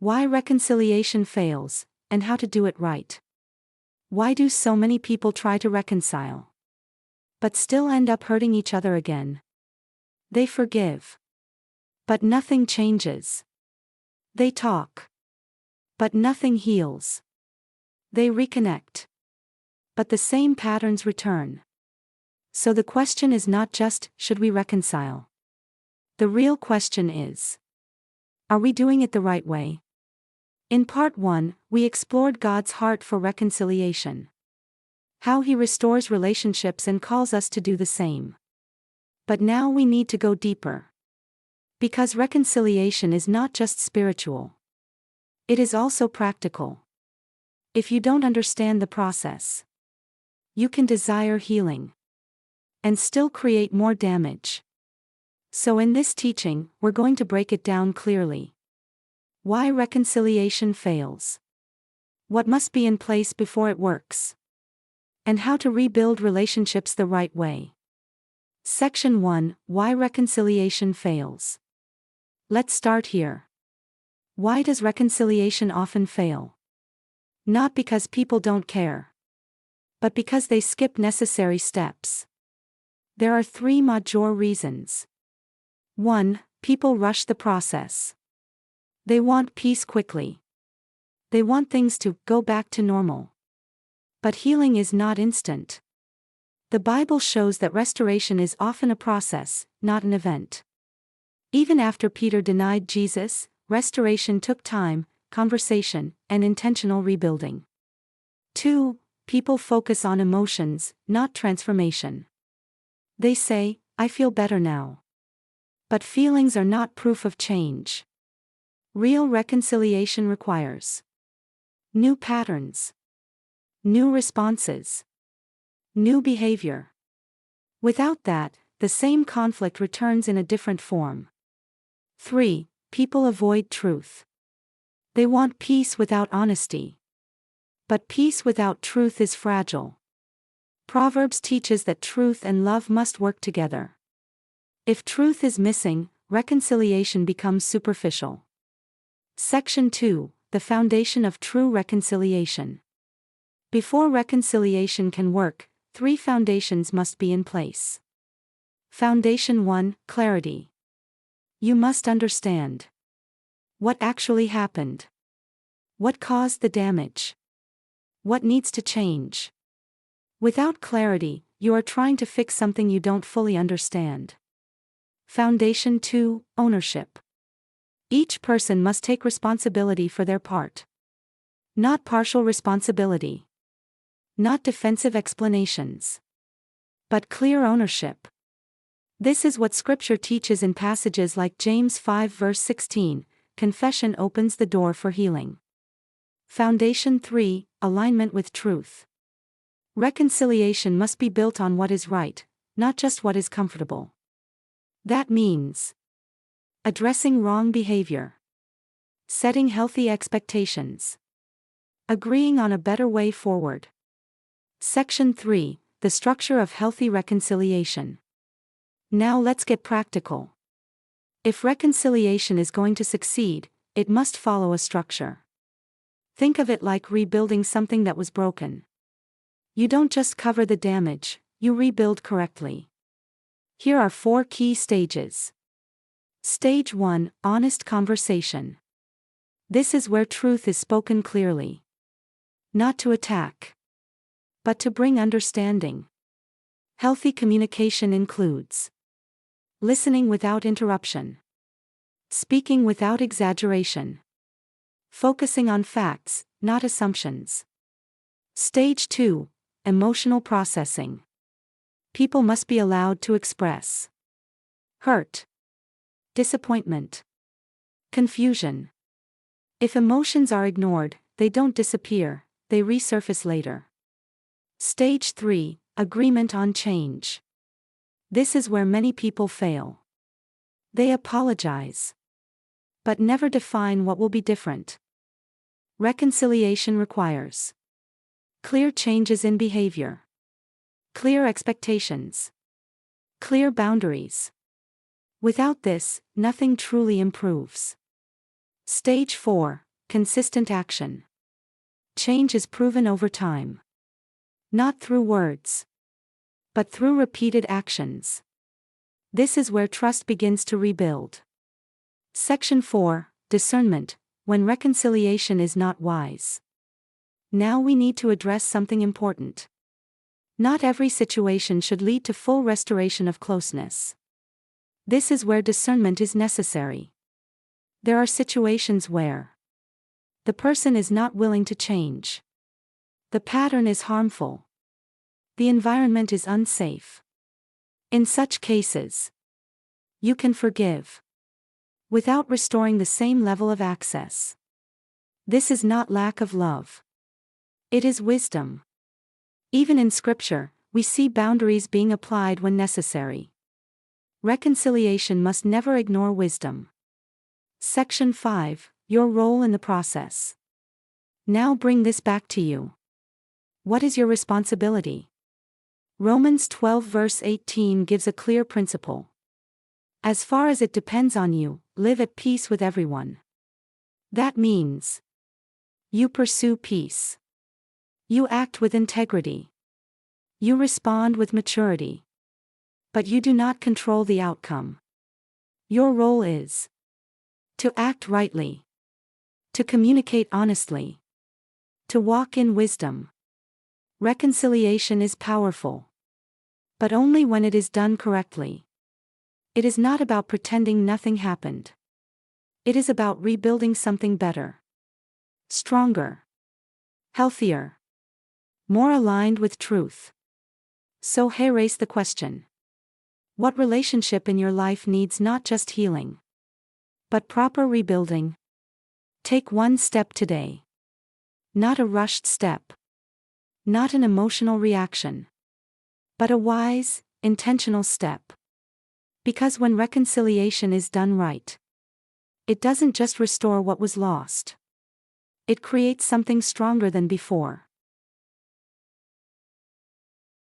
Why reconciliation fails, and how to do it right. Why do so many people try to reconcile, but still end up hurting each other again? They forgive, but nothing changes. They talk, but nothing heals. They reconnect, but the same patterns return. So the question is not just, should we reconcile? The real question is, are we doing it the right way? In part 1, we explored God's heart for reconciliation. How He restores relationships and calls us to do the same. But now we need to go deeper. Because reconciliation is not just spiritual. It is also practical. If you don't understand the process, you can desire healing and still create more damage. So in this teaching, we're going to break it down clearly. Why reconciliation fails. What must be in place before it works. And how to rebuild relationships the right way. Section 1, Why reconciliation fails. Let's start here. Why does reconciliation often fail? Not because people don't care, but because they skip necessary steps. There are 3 major reasons. 1. People rush the process. They want peace quickly. They want things to go back to normal. But healing is not instant. The Bible shows that restoration is often a process, not an event. Even after Peter denied Jesus, restoration took time, conversation, and intentional rebuilding. 2. People focus on emotions, not transformation. They say, I feel better now. But feelings are not proof of change. Real reconciliation requires new patterns, new responses, new behavior. Without that, the same conflict returns in a different form. 3. People avoid truth. They want peace without honesty. But peace without truth is fragile. Proverbs teaches that truth and love must work together. If truth is missing, reconciliation becomes superficial. Section 2, The Foundation of True Reconciliation. Before reconciliation can work, 3 foundations must be in place. Foundation 1, Clarity. You must understand what actually happened. What caused the damage? What needs to change? Without clarity, you are trying to fix something you don't fully understand. Foundation 2, Ownership. Each person must take responsibility for their part. Not partial responsibility. Not defensive explanations. But clear ownership. This is what Scripture teaches in passages like James 5 verse 16, confession opens the door for healing. Foundation 3, Alignment with truth. Reconciliation must be built on what is right, not just what is comfortable. That means addressing wrong behavior, setting healthy expectations, agreeing on a better way forward. Section 3, The Structure of Healthy Reconciliation. Now let's get practical. If reconciliation is going to succeed, it must follow a structure. Think of it like rebuilding something that was broken. You don't just cover the damage, you rebuild correctly. Here are 4 key stages. Stage 1, Honest conversation. This is where truth is spoken clearly. Not to attack, but to bring understanding. Healthy communication includes listening without interruption, speaking without exaggeration, focusing on facts, not assumptions. Stage 2, Emotional processing. People must be allowed to express hurt, disappointment, confusion. If emotions are ignored, they don't disappear, they resurface later. Stage 3, Agreement on change. This is where many people fail. They apologize, but never define what will be different. Reconciliation requires clear changes in behavior, clear expectations, clear boundaries. Without this, nothing truly improves. Stage 4, consistent action. Change is proven over time. Not through words, but through repeated actions. This is where trust begins to rebuild. Section 4, Discernment, when reconciliation is not wise. Now we need to address something important. Not every situation should lead to full restoration of closeness. This is where discernment is necessary. There are situations where the person is not willing to change. The pattern is harmful. The environment is unsafe. In such cases, you can forgive without restoring the same level of access. This is not lack of love. It is wisdom. Even in Scripture, we see boundaries being applied when necessary. Reconciliation must never ignore wisdom. Section 5, Your role in the process. Now bring this back to you. What is your responsibility? Romans 12 verse 18 gives a clear principle. As far as it depends on you, live at peace with everyone. That means you pursue peace. You act with integrity. You respond with maturity. But you do not control the outcome. Your role is to act rightly, to communicate honestly, to walk in wisdom. Reconciliation is powerful, but only when it is done correctly. It is not about pretending nothing happened. It is about rebuilding something better, stronger, healthier, more aligned with truth. So here raise the question. What relationship in your life needs not just healing, but proper rebuilding? Take one step today. Not a rushed step. Not an emotional reaction. But a wise, intentional step. Because when reconciliation is done right, it doesn't just restore what was lost. It creates something stronger than before.